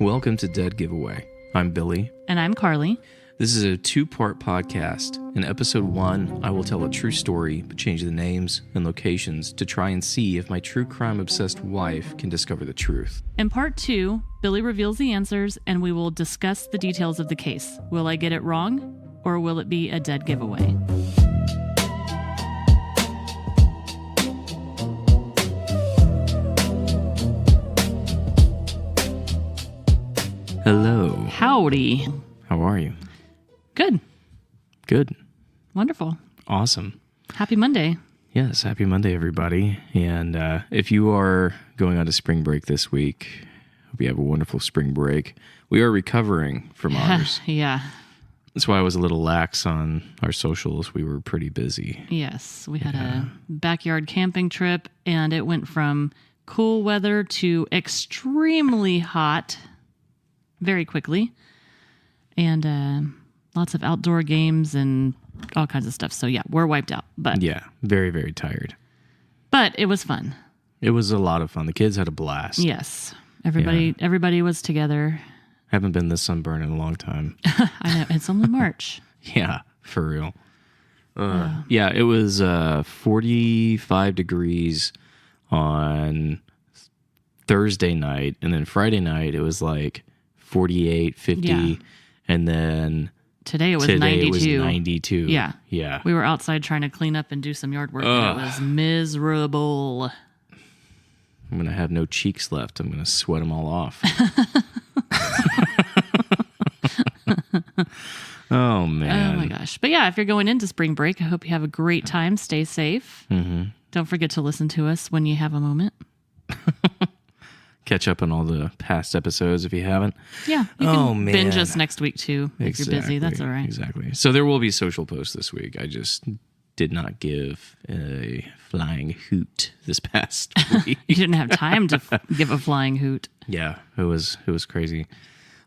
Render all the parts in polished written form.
Welcome to Dead Giveaway. I'm Billy. And I'm Carly. This is a two-part podcast. In episode 1, I will tell a true story, but change the names and locations to try and see if my true crime-obsessed wife can discover the truth. In part 2, Billy reveals the answers, and we will discuss the details of the case. Will I get it wrong, or will it be a dead giveaway? Hello. Howdy. How are you? Good. Good. Wonderful. Awesome. Happy Monday. Yes, happy Monday, everybody. And if you are going on to spring break this week, hope you have a wonderful spring break. We are recovering from ours. Yeah. That's why I was a little lax on our socials. We were pretty busy. Yes. We had a backyard camping trip, and it went from cool weather to extremely hot very quickly. And lots of outdoor games and all kinds of stuff. So yeah, we're wiped out. But Yeah, very, very tired. But it was fun. It was a lot of fun. The kids had a blast. Yes. Everybody was together. Haven't been this sunburned in a long time. I know. It's only March. Yeah, for real. Yeah, it was 45 degrees on Thursday night. And then Friday night, it was like 48, 50. Yeah. And then Today it was 92. It was 92. Yeah. Yeah. We were outside trying to clean up and do some yard work, and it was miserable. I'm going to have no cheeks left. I'm going to sweat them all off. Oh, man. Oh, my gosh. But yeah, if you're going into spring break, I hope you have a great time. Stay safe. Mm-hmm. Don't forget to listen to us when you have a moment. Catch up on all the past episodes if you haven't. Yeah. You can binge us next week, too, if you're busy. That's all right. Exactly. So there will be social posts this week. I just did not give a flying hoot this past week. You didn't have time to give a flying hoot. Yeah, it was crazy.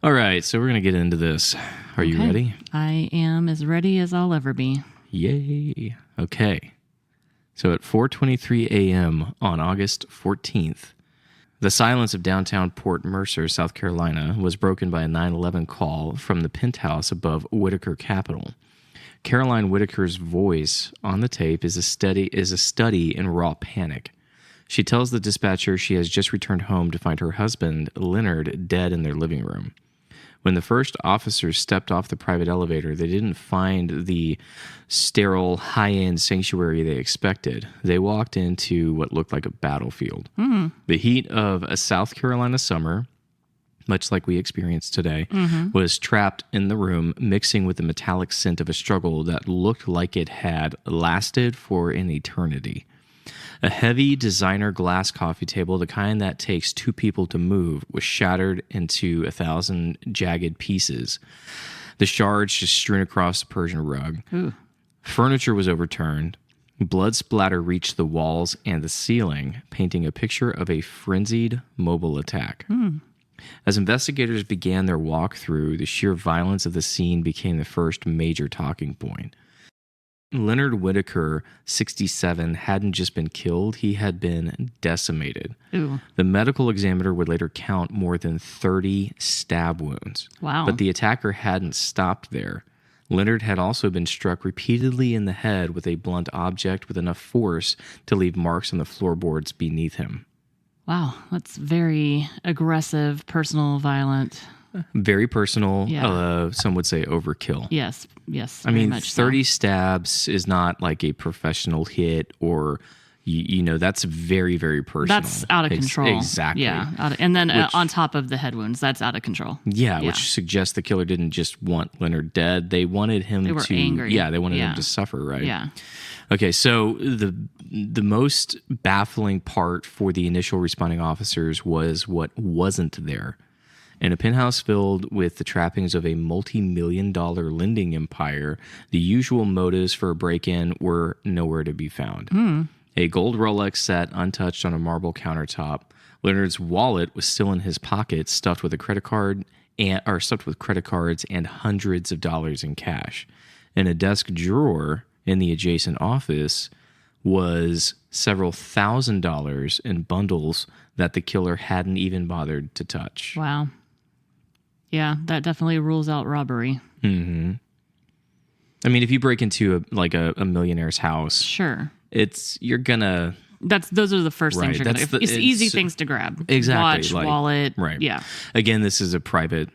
All right, so we're going to get into this. Are you ready? I am as ready as I'll ever be. Yay. Okay. So at 4:23 a.m. on August 14th, the silence of downtown Port Mercer, South Carolina, was broken by a 911 call from the Penthouse above Whitaker Capital. Caroline Whitaker's voice on the tape is a study in raw panic. She tells the dispatcher she has just returned home to find her husband, Leonard, dead in their living room. When the first officers stepped off the private elevator, they didn't find the sterile, high-end sanctuary they expected. They walked into what looked like a battlefield. The heat of a South Carolina summer, much like we experienced today, was trapped in the room, mixing with the metallic scent of a struggle that looked like it had lasted for an eternity. A heavy designer glass coffee table, the kind that takes two people to move, was shattered into 1,000 jagged pieces. The shards just strewn across the Persian rug. Ooh. Furniture was overturned. Blood splatter reached the walls and the ceiling, painting a picture of a frenzied mobile attack. As investigators began their walkthrough, the sheer violence of the scene became the first major talking point. Leonard Whitaker, 67, hadn't just been killed, he had been decimated. Ooh. The medical examiner would later count more than 30 stab wounds. Wow. But the attacker hadn't stopped there. Leonard had also been struck repeatedly in the head with a blunt object with enough force to leave marks on the floorboards beneath him. Wow. That's very aggressive, personal, violent. Very personal. Yeah. Some would say overkill. Yes. I mean, 30 stabs is not like a professional hit or, that's very, very personal. That's out of control. Exactly. Yeah. And then on top of the head wounds, that's out of control. Yeah, which suggests the killer didn't just want Leonard dead. They wanted him They were angry. Yeah, they wanted him to suffer, right? Yeah. Okay, so the most baffling part for the initial responding officers was what wasn't there. In a penthouse filled with the trappings of a multi-million-dollar lending empire, the usual motives for a break-in were nowhere to be found. A gold Rolex sat untouched on a marble countertop. Leonard's wallet was still in his pocket, stuffed with cards and hundreds of dollars in cash. In a desk drawer in the adjacent office was several $1,000s in bundles that the killer hadn't even bothered to touch. Wow. Yeah, that definitely rules out robbery. Mm-hmm. I mean, if you break into a millionaire's house, Sure. you're gonna... Those are the first things you're gonna... It's easy things to grab. Exactly. Watch, wallet. Right. Yeah. Again, this is a private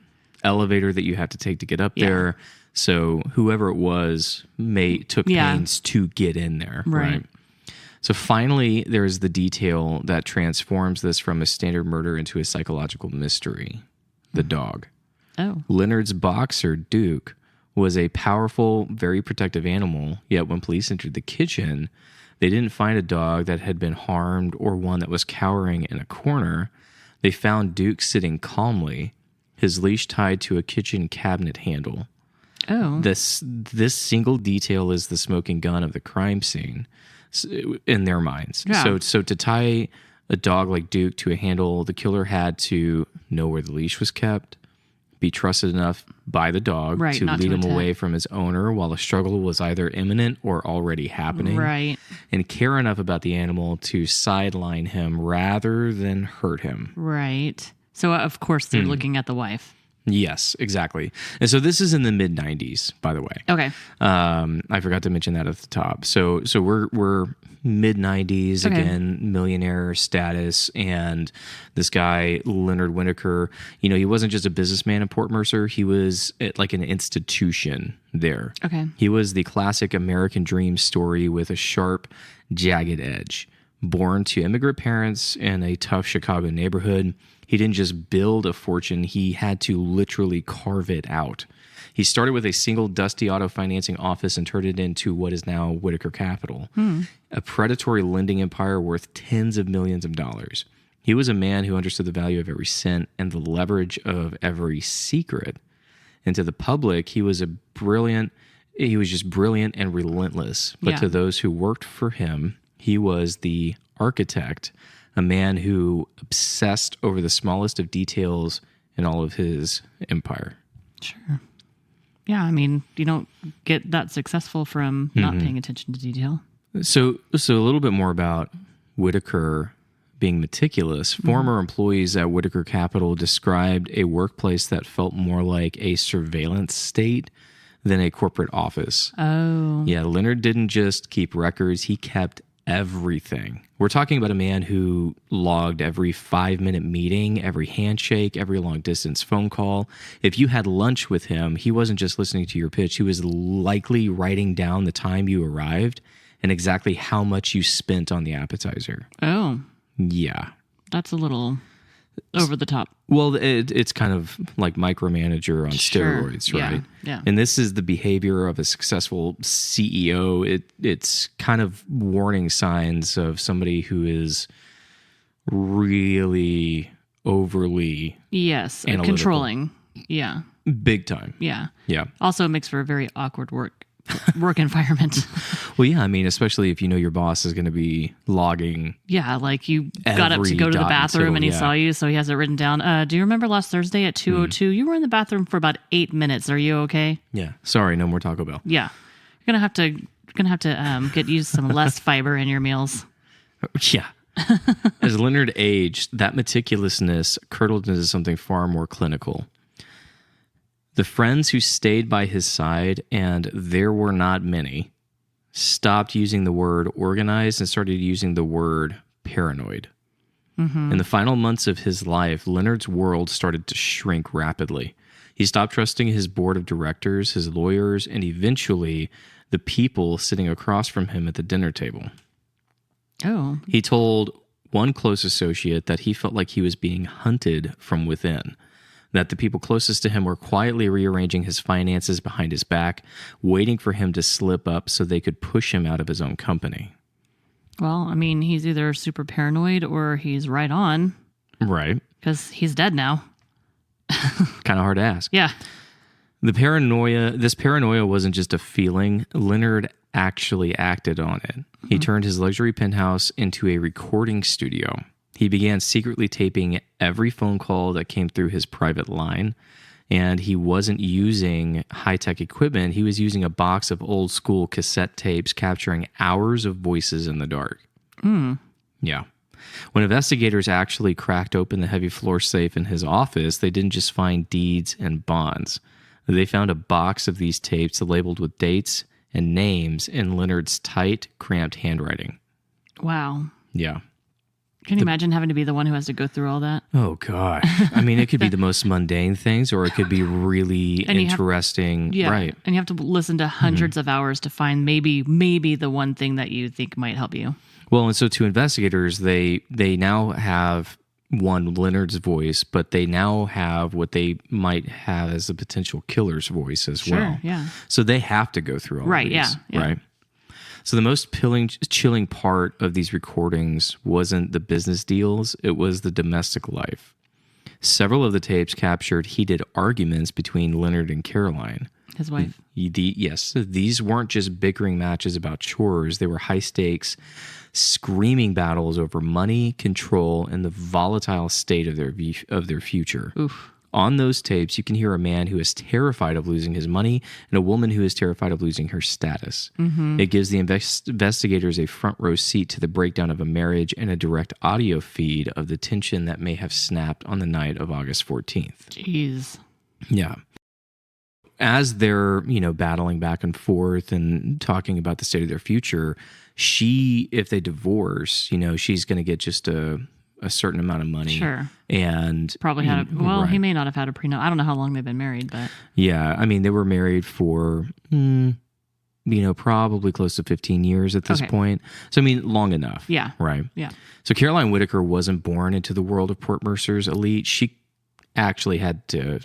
elevator that you have to take to get up there. So whoever it was took pains to get in there. Right. So finally, there's the detail that transforms this from a standard murder into a psychological mystery. The dog. Oh. Leonard's boxer, Duke, was a powerful, very protective animal, yet when police entered the kitchen, they didn't find a dog that had been harmed or one that was cowering in a corner. They found Duke sitting calmly, his leash tied to a kitchen cabinet handle. Oh. This single detail is the smoking gun of the crime scene in their minds. Yeah. So to tie a dog like Duke to a handle, the killer had to know where the leash was kept, be trusted enough by the dog to lead him away from his owner while a struggle was either imminent or already happening. Right. And care enough about the animal to sideline him rather than hurt him. Right. So, of course, they're looking at the wife. Yes, exactly. And so this is in the mid-90s, by the way. Okay. I forgot to mention that at the top. So we're mid-90s, again, millionaire status, and this guy, Leonard Whitaker, he wasn't just a businessman in Port Mercer, he was like an institution there. Okay. He was the classic American dream story with a sharp, jagged edge. Born to immigrant parents in a tough Chicago neighborhood, he didn't just build a fortune, he had to literally carve it out. He started with a single dusty auto financing office and turned it into what is now Whitaker Capital, a predatory lending empire worth tens of millions of dollars. He was a man who understood the value of every cent and the leverage of every secret. And to the public, he was just brilliant and relentless. But to those who worked for him, he was the architect, a man who obsessed over the smallest of details in all of his empire. Sure. Yeah, I mean, you don't get that successful from not paying attention to detail. So a little bit more about Whitaker being meticulous. Former employees at Whitaker Capital described a workplace that felt more like a surveillance state than a corporate office. Oh. Yeah, Leonard didn't just keep records, he kept everything. We're talking about a man who logged every 5-minute meeting, every handshake, every long-distance phone call. If you had lunch with him, he wasn't just listening to your pitch. He was likely writing down the time you arrived and exactly how much you spent on the appetizer. Oh. Yeah. That's a little over the top. Well, it's kind of like micromanager on steroids, right? Yeah. And this is the behavior of a successful CEO. It's kind of warning signs of somebody who is really overly analytical. Controlling. Yeah. Big time. Yeah. Yeah. Also, it makes for a very awkward work environment. Well, yeah, I mean, especially if you know your boss is going to be logging. Yeah, like you got up to go to the bathroom and he saw you, so he has it written down. Do you remember last Thursday at 2:02? You were in the bathroom for about 8 minutes. Are you okay? Yeah. Sorry, no more Taco Bell. Yeah. You're gonna have to get used some less fiber in your meals. Yeah. As Leonard aged, that meticulousness curdled into something far more clinical. The friends who stayed by his side, and there were not many, stopped using the word organized and started using the word paranoid. In the final months of his life, Leonard's world started to shrink rapidly. He stopped trusting his board of directors, his lawyers, and eventually the people sitting across from him at the dinner table. Oh. He told one close associate that he felt like he was being hunted from within, that the people closest to him were quietly rearranging his finances behind his back, waiting for him to slip up so they could push him out of his own company. Well, I mean, he's either super paranoid or he's right on. Right. Because he's dead now. Kind of hard to ask. Yeah. This paranoia wasn't just a feeling. Leonard actually acted on it. He turned his luxury penthouse into a recording studio. He began secretly taping every phone call that came through his private line, and he wasn't using high-tech equipment. He was using a box of old-school cassette tapes capturing hours of voices in the dark. Yeah. When investigators actually cracked open the heavy floor safe in his office, they didn't just find deeds and bonds. They found a box of these tapes labeled with dates and names in Leonard's tight, cramped handwriting. Wow. Yeah. Can you imagine having to be the one who has to go through all that? Oh, gosh. I mean, it could be the most mundane things, or it could be really interesting. Right. And you have to listen to hundreds of hours to find maybe the one thing that you think might help you. Well, and so to investigators, they now have Leonard's voice, but they now have what they might have as a potential killer's voice as well. Yeah. So they have to go through all of these. Yeah. Right. So the most chilling part of these recordings wasn't the business deals, it was the domestic life. Several of the tapes captured heated arguments between Leonard and Caroline. His wife. Yes, these weren't just bickering matches about chores. They were high-stakes, screaming battles over money, control, and the volatile state of their future. Oof. On those tapes, you can hear a man who is terrified of losing his money and a woman who is terrified of losing her status. Mm-hmm. It gives the investigators a front row seat to the breakdown of a marriage and a direct audio feed of the tension that may have snapped on the night of August 14th. Jeez. Yeah. As they're, battling back and forth and talking about the state of their future, if they divorce, she's going to get just a certain amount of money. Sure. And probably he may not have had a prenup. I don't know how long they've been married, but yeah, I mean, they were married for, probably close to 15 years at this point. So, I mean, long enough. Yeah. Right. Yeah. So Caroline Whitaker wasn't born into the world of Port Mercer's elite. She actually had to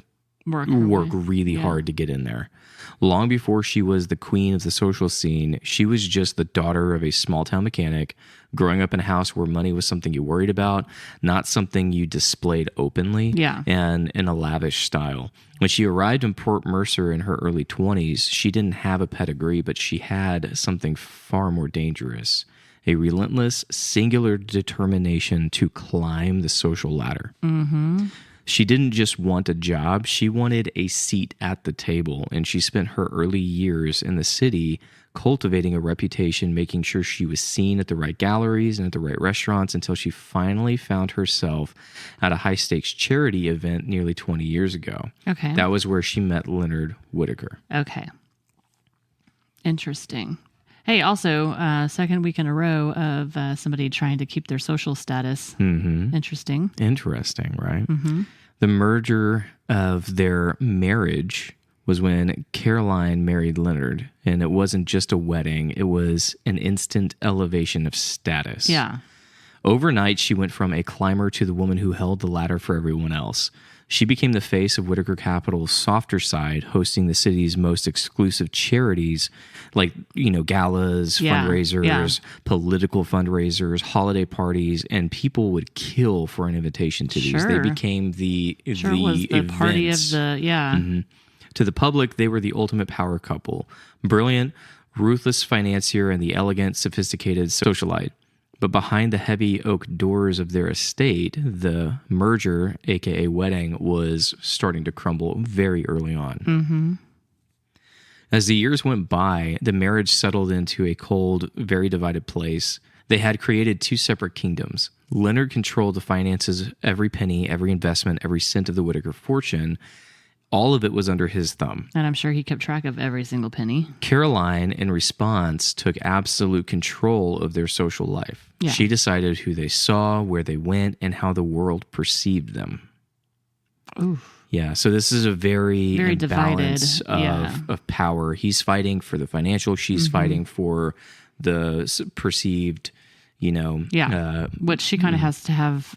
work really hard to get in there. Long before she was the queen of the social scene, she was just the daughter of a small-town mechanic, growing up in a house where money was something you worried about, not something you displayed openly and in a lavish style. When she arrived in Port Mercer in her early 20s, she didn't have a pedigree, but she had something far more dangerous: a relentless, singular determination to climb the social ladder. Mm-hmm. She didn't just want a job, she wanted a seat at the table, and she spent her early years in the city cultivating a reputation, making sure she was seen at the right galleries and at the right restaurants until she finally found herself at a high-stakes charity event nearly 20 years ago. Okay. That was where she met Leonard Whitaker. Okay. Interesting. Hey, also, second week in a row of somebody trying to keep their social status. Mm-hmm. Interesting, right? Mm-hmm. The merger of their marriage was when Caroline married Leonard, and it wasn't just a wedding. It was an instant elevation of status. Yeah. Overnight, she went from a climber to the woman who held the ladder for everyone else. She became the face of Whitaker Capital's softer side, hosting the city's most exclusive charities like, galas, fundraisers, political fundraisers, holiday parties, and people would kill for an invitation to these. They became the was the events. Party of the, Mm-hmm. To the public, they were the ultimate power couple. Brilliant, ruthless financier, and the elegant, sophisticated socialite. But behind the heavy oak doors of their estate, the merger, aka wedding, was starting to crumble very early on. Mm-hmm. As the years went by, the marriage settled into a cold, very divided place. They had created two separate kingdoms. Leonard controlled the finances, every penny, every investment, every cent of the Whitaker fortune. All of it was under his thumb. And I'm sure he kept track of every single penny. Caroline, in response, took absolute control of their social life. Yeah. She decided who they saw, where they went, and how the world perceived them. Oof. Yeah, so this is a very imbalance divided of power. He's fighting for the financial. She's fighting for the perceived, which she kind of has to have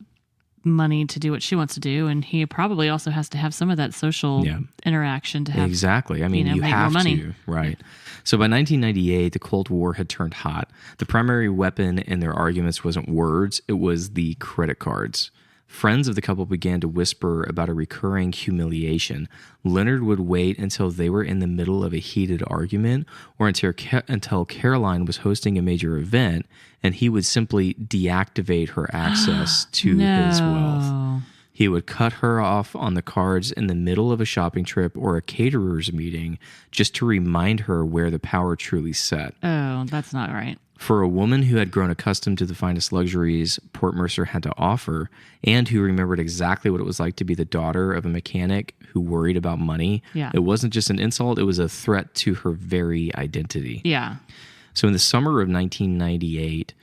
money to do what she wants to do, and he probably also has to have some of that social interaction to have exactly. I mean, you have to, right? So by 1998, the Cold War had turned hot. The primary weapon in their arguments wasn't words; it was the credit cards. Friends of the couple began to whisper about a recurring humiliation. Leonard would wait until they were in the middle of a heated argument or until Caroline was hosting a major event, and he would simply deactivate her access to his wealth. He would cut her off on the cards in the middle of a shopping trip or a caterer's meeting just to remind her where the power truly sat. Oh, that's not right. For a woman who had grown accustomed to the finest luxuries Port Mercer had to offer, and who remembered exactly what it was like to be the daughter of a mechanic who worried about money, it wasn't just an insult, it was a threat to her very identity. Yeah. So in the summer of 1998,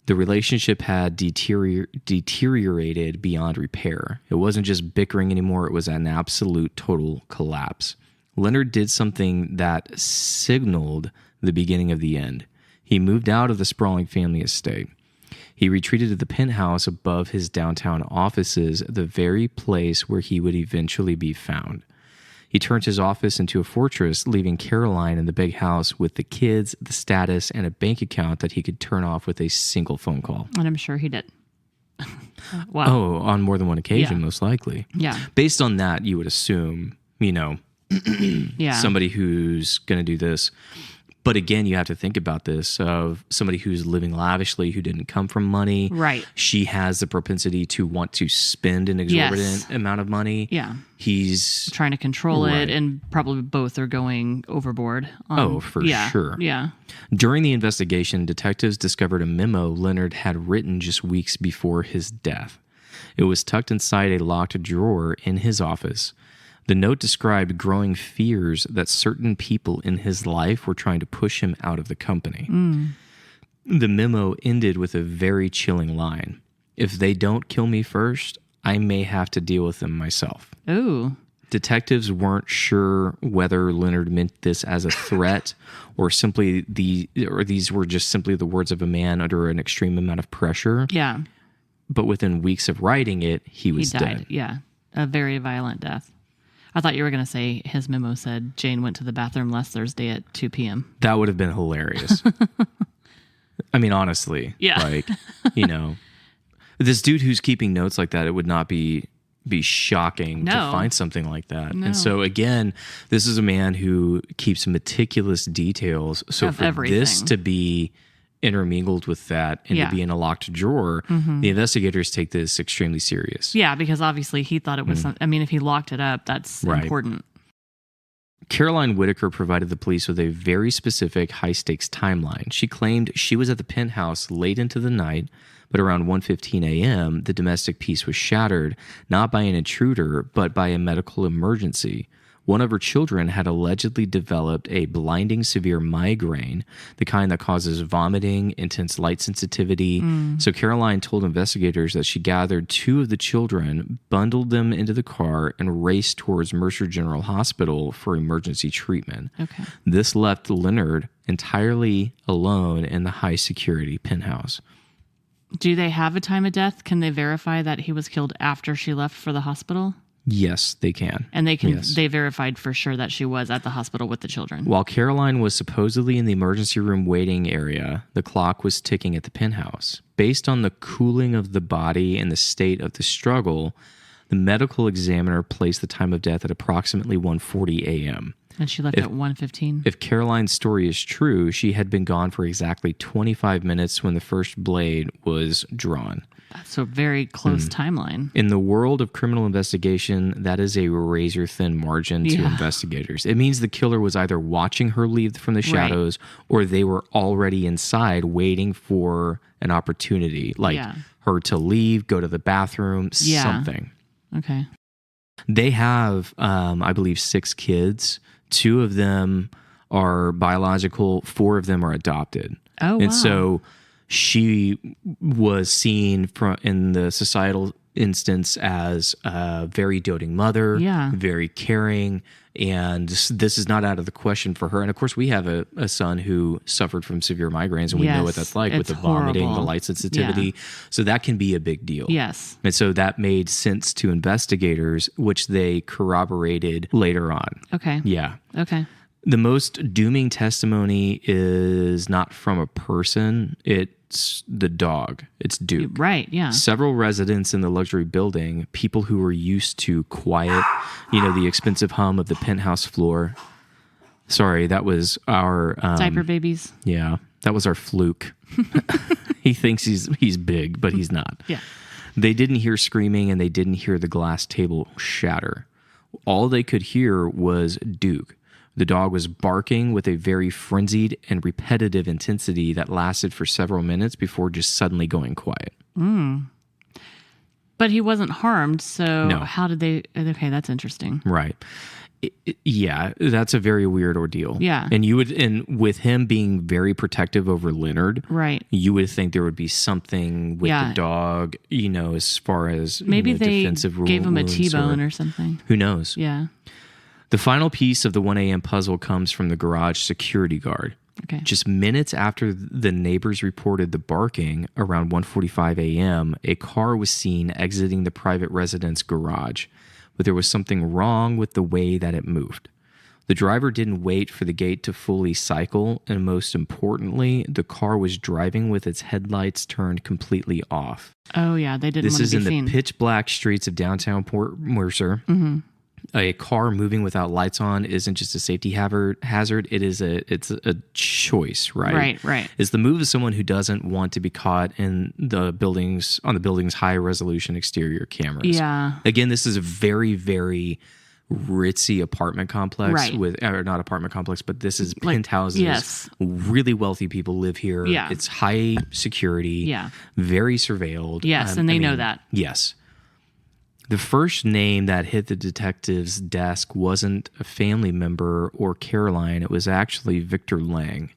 the relationship had deteriorated beyond repair. It wasn't just bickering anymore, it was an absolute total collapse. Leonard did something that signaled the beginning of the end. He moved out of the sprawling family estate. He retreated to the penthouse above his downtown offices, the very place where he would eventually be found. He turned his office into a fortress, leaving Caroline in the big house with the kids, the status, and a bank account that he could turn off with a single phone call. And I'm sure he did. Wow. Oh, on more than one occasion, most likely. Yeah. Based on that, you would assume, somebody who's going to do this. But again, you have to think about this of somebody who's living lavishly, who didn't come from money. Right. She has the propensity to want to spend an exorbitant amount of money. Yeah. He's trying to control it, and probably both are going overboard. For sure. Yeah. During the investigation, detectives discovered a memo Leonard had written just weeks before his death. It was tucked inside a locked drawer in his office. The note described growing fears that certain people in his life were trying to push him out of the company. The memo ended with a very chilling line. If they don't kill me first, I may have to deal with them myself. Oh. Detectives weren't sure whether Leonard meant this as a threat or these were just simply the words of a man under an extreme amount of pressure. Yeah. But within weeks of writing it, he was died. dead. Yeah. A very violent death. I thought you were going to say his memo said Jane went to the bathroom last Thursday at 2 p.m. That would have been hilarious. I mean, honestly. Yeah. This dude who's keeping notes like that, it would not be shocking to find something like that. No. And so, again, this is a man who keeps meticulous details. So of for everything. This to be intermingled with that and to be in a locked drawer, the investigators take this extremely serious. Yeah, because obviously he thought it was if he locked it up, that's important. Caroline Whitaker provided the police with a very specific high-stakes timeline. She claimed she was at the penthouse late into the night, but around 1:15 a.m., the domestic peace was shattered, not by an intruder, but by a medical emergency. One of her children had allegedly developed a blinding severe migraine, the kind that causes vomiting, intense light sensitivity. So Caroline told investigators that she gathered two of the children, bundled them into the car, and raced towards Mercer General Hospital for emergency treatment. Okay. This left Leonard entirely alone in the high-security penthouse. Do they have a time of death? Can they verify that he was killed after she left for the hospital? Yes, they can. And they verified for sure that she was at the hospital with the children. While Caroline was supposedly in the emergency room waiting area, the clock was ticking at the penthouse. Based on the cooling of the body and the state of the struggle, the medical examiner placed the time of death at approximately 1:40 a.m. And she left at 1:15? If Caroline's story is true, she had been gone for exactly 25 minutes when the first blade was drawn. That's a very close timeline. In the world of criminal investigation, that is a razor-thin margin to investigators. It means the killer was either watching her leave from the shadows or they were already inside waiting for an opportunity, like her to leave, go to the bathroom, something. Okay. They have, I believe, 6 kids. 2 of them are biological. 4 of them are adopted. Oh, wow. And so she was seen in the societal instance as a very doting mother, very caring, and this is not out of the question for her. And of course, we have a son who suffered from severe migraines, and we know what that's like with the vomiting, the light sensitivity. So that can be a big deal. Yes. And so that made sense to investigators, which they corroborated later on. Okay. Yeah. Okay. The most dooming testimony is not from a person. It's the dog. It's Duke. Right, yeah. Several residents in the luxury building, people who were used to quiet, the expensive hum of the penthouse floor. Sorry, that was our... diaper babies. Yeah, that was our fluke. He thinks he's big, but he's not. Yeah. They didn't hear screaming and they didn't hear the glass table shatter. All they could hear was Duke. The dog was barking with a very frenzied and repetitive intensity that lasted for several minutes before just suddenly going quiet. But he wasn't harmed, so No. how did they... Okay, that's interesting. Right. Yeah, that's a very weird ordeal. Yeah. And with him being very protective over Leonard, Right. you would think there would be something with Yeah. the dog, as far as Maybe they defensive gave him a wounds T-bone or something. who knows? Yeah. The final piece of the 1 a.m. puzzle comes from the garage security guard. Okay. Just minutes after the neighbors reported the barking, around 1:45 a.m., a car was seen exiting the private residence garage, but there was something wrong with the way that it moved. The driver didn't wait for the gate to fully cycle, and most importantly, the car was driving with its headlights turned completely off. Oh, yeah, they didn't This want to is be in seen. the pitch black streets of downtown Port Mercer. Mm-hmm. A car moving without lights on isn't just a safety hazard. It's a choice, right? Right. It's the move of someone who doesn't want to be caught on the building's high resolution exterior cameras. Yeah. Again, this is a very, very ritzy apartment complex Right. or not apartment complex, but this is Like, penthouses. yes. Really wealthy people live here. Yeah. It's high security. Yeah. Very surveilled. Yes, and they know that. Yes. The first name that hit the detective's desk wasn't a family member or Caroline. It was actually Victor Lang.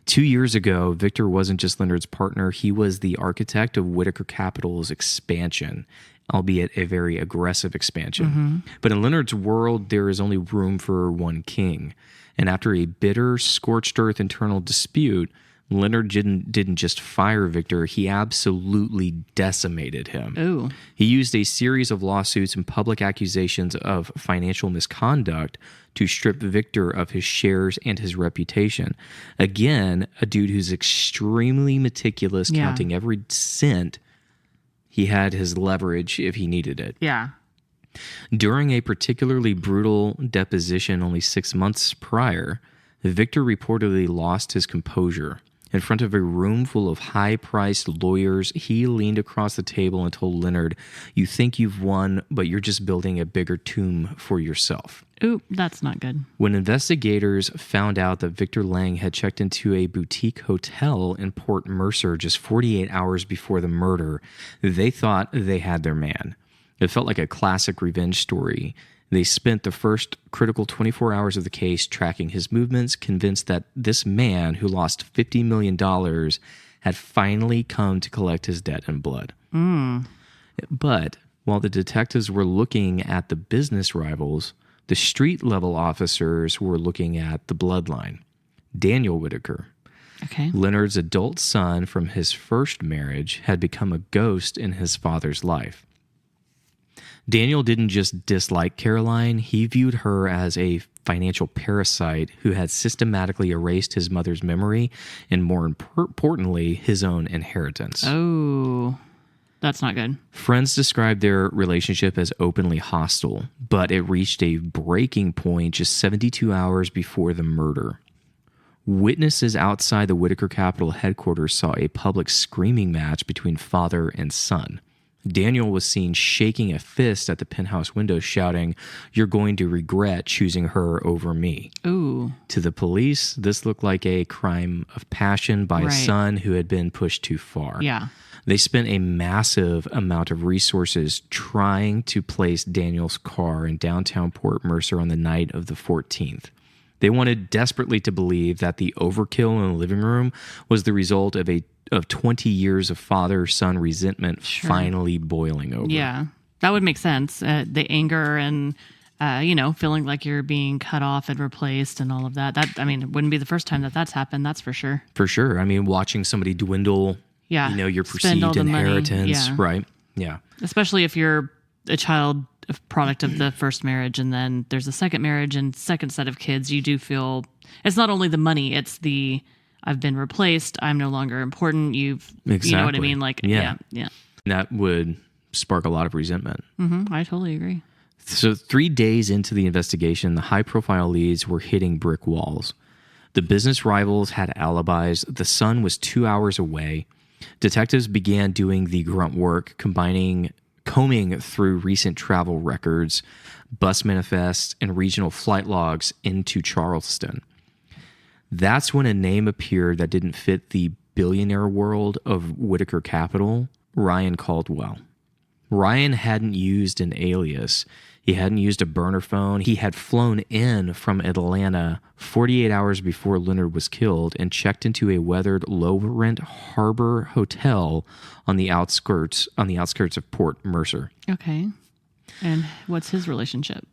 2 years ago, Victor wasn't just Leonard's partner. He was the architect of Whitaker Capital's expansion, albeit a very aggressive expansion. But in Leonard's world, there is only room for one king. And after a bitter, scorched-earth internal dispute, Leonard didn't just fire Victor, he absolutely decimated him. Ooh. He used a series of lawsuits and public accusations of financial misconduct to strip Victor of his shares and his reputation. Again, a dude who's extremely meticulous, Yeah. counting every cent. He had his leverage if he needed it. Yeah. During a particularly brutal deposition only 6 months prior, Victor reportedly lost his composure. In front of a room full of high-priced lawyers, he leaned across the table and told Leonard, "You think you've won, but you're just building a bigger tomb for yourself." Ooh, that's not good. When investigators found out that Victor Lang had checked into a boutique hotel in Port Mercer just 48 hours before the murder, they thought they had their man. It felt like a classic revenge story. They spent the first critical 24 hours of the case tracking his movements, convinced that this man who lost $50 million had finally come to collect his debt in blood. But while the detectives were looking at the business rivals, the street-level officers were looking at the bloodline. Daniel Whitaker, Okay. Leonard's adult son from his first marriage, had become a ghost in his father's life. Daniel didn't just dislike Caroline, he viewed her as a financial parasite who had systematically erased his mother's memory and, more importantly, his own inheritance. Oh, that's not good. Friends described their relationship as openly hostile, but it reached a breaking point just 72 hours before the murder. Witnesses outside the Whitaker Capital headquarters saw a public screaming match between father and son. Daniel was seen shaking a fist at the penthouse window, shouting, "You're going to regret choosing her over me." Ooh. To the police, this looked like a crime of passion by a Right. son who had been pushed too far. Yeah. They spent a massive amount of resources trying to place Daniel's car in downtown Port Mercer on the night of the 14th. They wanted desperately to believe that the overkill in the living room was the result of 20 years of father-son resentment finally boiling over. Yeah. That would make sense. The anger and, feeling like you're being cut off and replaced and all of that. It wouldn't be the first time that that's happened. That's for sure. For sure. I mean, watching somebody dwindle, Yeah. your Spend all perceived the money. inheritance, Yeah. right? Yeah. Especially if you're a child of product of the first marriage and then there's a second marriage and second set of kids, you do feel it's not only the money, it's the I've been replaced, I'm no longer important, you know what I Exactly. mean? Like, Yeah. yeah. That would spark a lot of resentment. I totally agree. So 3 days into the investigation, the high-profile leads were hitting brick walls. The business rivals had alibis. The sun was 2 hours away. Detectives began doing the grunt work, combining combing through recent travel records, bus manifests, and regional flight logs into Charleston. That's when a name appeared that didn't fit the billionaire world of Whitaker Capital, Ryan Caldwell. Ryan hadn't used an alias. He hadn't used a burner phone. He had flown in from Atlanta 48 hours before Leonard was killed and checked into a weathered, low-rent harbor hotel on the outskirts of Port Mercer. Okay. And what's his relationship?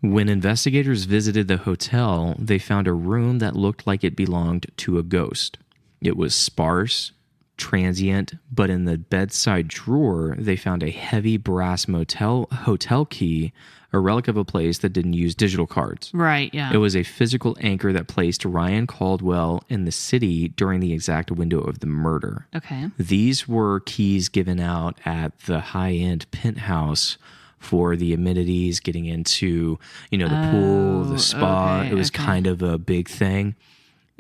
When investigators visited the hotel, they found a room that looked like it belonged to a ghost. It was sparse, transient, but in the bedside drawer, they found a heavy brass hotel key, a relic of a place that didn't use digital cards. Right, yeah. It was a physical anchor that placed Ryan Caldwell in the city during the exact window of the murder. Okay. These were keys given out at the high-end Penthouse for the amenities, getting into, the pool, the spa. Okay, it was kind of a big thing.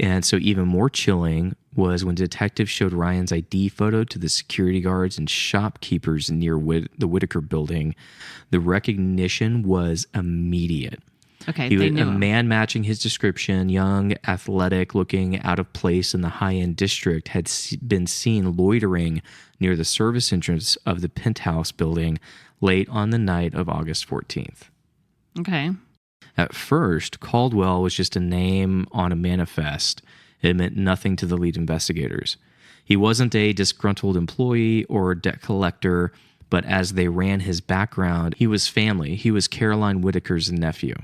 And so even more chilling was when detectives showed Ryan's ID photo to the security guards and shopkeepers near the Whitaker building. The recognition was immediate. Okay, He they was knew a him. man matching his description, young, athletic, looking out of place in the high-end district, had been seen loitering near the service entrance of the Penthouse building late on the night of August 14th. Okay. At first, Caldwell was just a name on a manifest. It meant nothing to the lead investigators. He wasn't a disgruntled employee or a debt collector, but as they ran his background, he was family. He was Caroline Whitaker's nephew.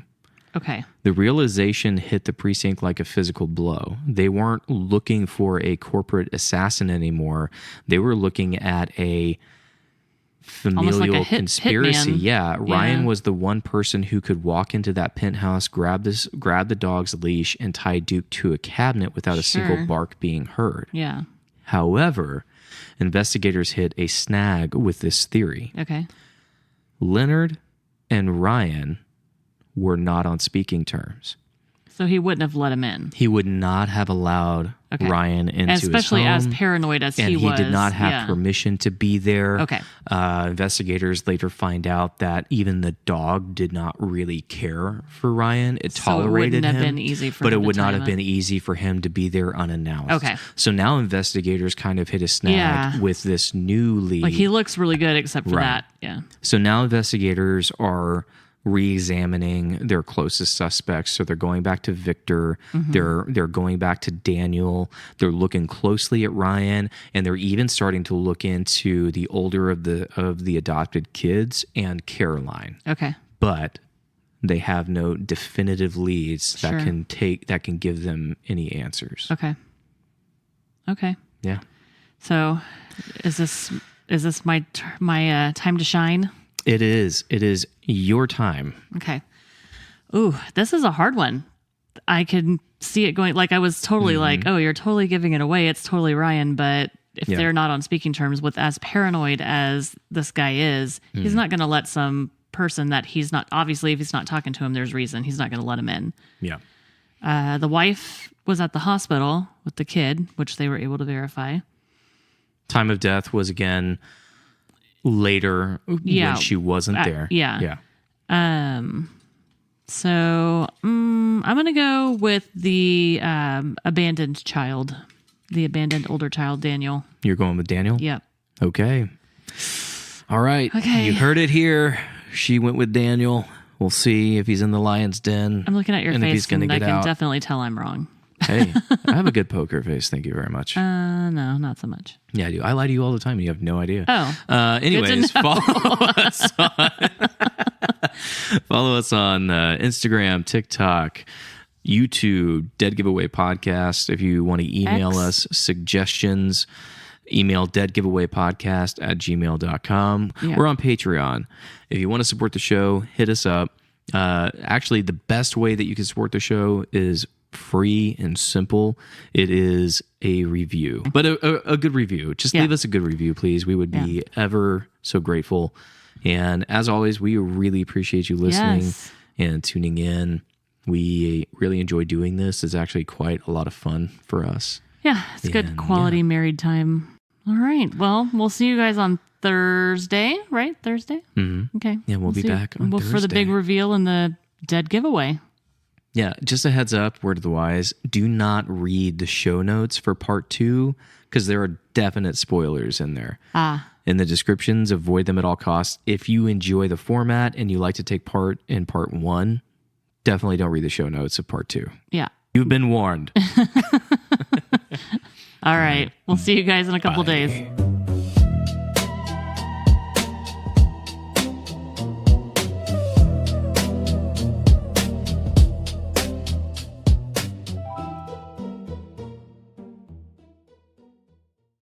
Okay. The realization hit the precinct like a physical blow. They weren't looking for a corporate assassin anymore. They were looking at a familial Almost like a conspiracy. hitman. Yeah, Ryan Yeah. was the one person who could walk into that penthouse, grab the dog's leash, and tie Duke to a cabinet without a single Sure. bark being heard. Yeah. However, investigators hit a snag with this theory. Okay. Leonard and Ryan were not on speaking terms. So he wouldn't have let him in. He would not have allowed Okay. Ryan into Especially his home. as paranoid as And he was. did not have Yeah. permission to be there. Okay. Investigators later find out that even the dog did not really care for Ryan. It So it tolerated wouldn't have him, been easy for but him it to would not tie have him been up. easy for him to be there unannounced. Okay. So now investigators kind of hit a snag Yeah. with this new lead. Like he looks really good except for Right. that. Yeah. So now investigators are re-examining their closest suspects. So they're going back to Victor. They're going back to Daniel. They're looking closely at Ryan, and they're even starting to look into the older of the adopted kids and Caroline. Okay. But they have no definitive leads Sure. that can give them any answers. Okay. Okay. Yeah. So is this my time to shine? It is. It is your time. Okay. Ooh, this is a hard one. I can see it going, like I was totally like, oh, you're totally giving it away. It's totally Ryan. But if Yeah. they're not on speaking terms with as paranoid as this guy is, he's not going to let some person that he's not, obviously, if he's not talking to him, there's reason he's not going to let him in. Yeah. The wife was at the hospital with the kid, which they were able to verify. Time of death was again later Yeah. when she wasn't there. yeah. So I'm going to go with the abandoned child, the abandoned older child, Daniel. You're going with Daniel? Yep. Okay. All right. Okay. You heard it here. She went with Daniel. We'll see if he's in the lion's den. I'm looking at your and if he's face gonna and I get can out. definitely tell I'm wrong. Hey, I have a good poker face. Thank you very much. No, not so much. Yeah, I do. I lie to you all the time and you have no idea. Oh. Anyways, follow us on Instagram, TikTok, YouTube, Dead Giveaway Podcast. If you want to email X. us suggestions, email deadgiveawaypodcast@gmail.com. Yeah. We're on Patreon. If you want to support the show, hit us up. Actually, the best way that you can support the show is free and simple. It is a review, but a good review. Just leave us a good review, please. We would be ever so grateful. And as always, we really appreciate you listening Yes. and tuning in. We really enjoy doing this. It's actually quite a lot of fun for us. Yeah, it's good And, quality married time. All right. Well, we'll see you guys on Thursday, right? Thursday? Mm-hmm. Okay. Yeah, we'll be see. back on Thursday. For the big reveal and the dead giveaway. Yeah, just a heads up, word of the wise, do not read the show notes for part 2 because there are definite spoilers in there. In the descriptions, avoid them at all costs. If you enjoy the format and you like to take part in part 1, definitely don't read the show notes of part 2. Yeah. You've been warned. All right. We'll see you guys in a couple days.